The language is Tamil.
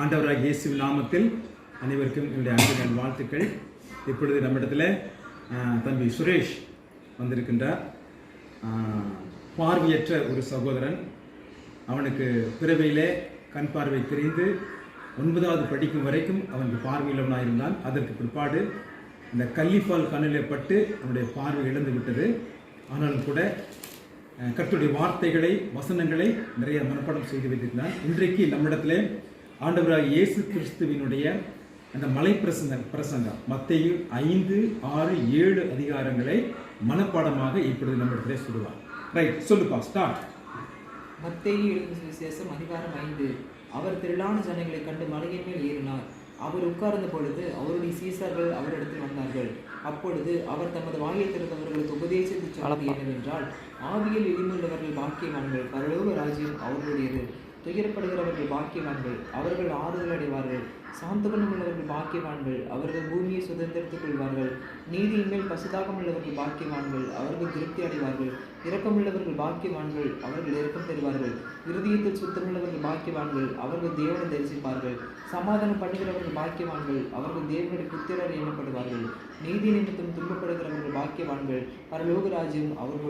ஆண்டவராகிய இயேசுவின் நாமத்தில் அனைவருக்கும் என்னுடைய அன்பின் வாழ்த்துக்கள். இப்பொழுது நம்மிடத்தில் தம்பி சுரேஷ் வந்திருக்கின்றார். பார்வையற்ற ஒரு சகோதரன். அவனுக்கு பிறவியிலே கண் பார்வை தெரிந்து 9வது படிக்கும் வரைக்கும் அவனுக்கு பார்வையில்லவனாக இருந்தான். அதற்கு பிற்பாடு இந்த கள்ளிப்பால் கண்ணிலே பட்டு அவனுடைய பார்வை இழந்து விட்டது. ஆனாலும் கூட கர்த்தருடைய வார்த்தைகளை, வசனங்களை நிறைய மனப்பாடம் செய்து வைத்திருந்தான். இன்றைக்கு நம்மிடத்திலே ஆண்டவராகிய இயேசு கிறிஸ்துவினுடைய அந்த மலை பிரசங்கம் மத்தேயு 5, 6, 7 அதிகாரங்களை மனப்பாடமாக இப்பொழுது நம்மிடத்திலே சொல்லுவார். ரைட், சொல்லுப்பா, ஸ்டார்ட். மத்தேயு எழுதின சுவிசேஷம் அதிகாரம் 5. அவர் திரளான ஜனங்களை கண்டு மலையின் மேல் ஏறினார். அவர் உட்கார்ந்த பொழுது அவருடைய சீசர்கள் அவரிடத்தில் வந்தார்கள். அப்பொழுது அவர் தமது வாயை திறந்தவர்களுக்கு உபதேசித்து சொன்னது என்னவென்றால், ஆவியில் எளிமையுள்ளவர்கள் பாக்கியவான்கள், பரலோக ராஜ்யம் அவர்களுடையது. துயரப்படுகிறவர்கள் பாக்கியவான்கள், அவர்கள் ஆறுதல் அடைவார்கள். சாந்த குணமுள்ளவர்கள் பாக்கியவான்கள், அவர்கள் பூமியை சுதந்திரத்துக் கொள்வார்கள். நீதியின் மேல் பசுதாகம் உள்ளவர்கள் பாக்கியவான்கள், அவர்கள் திருப்தி அடைவார்கள். இரக்கமுள்ளவர்கள் பாக்கியவான்கள், அவர்கள் இரக்கம் பெறுவார்கள். இருதயத்தில் சுத்தமுள்ளவர்கள் பாக்கியவான்கள், அவர்கள் தேவனை தரிசிப்பார்கள். சமாதானம் பண்ணுகிறவர்கள் பாக்கியவான்கள், அவர்கள் தேவனுடைய புத்திரர் எண்ணப்படுவார்கள். நீதி நிமித்தம் துன்பப்படுகிறவர்கள் பாக்கியவான்கள், பரலோக ராஜ்யம் அவர்கள்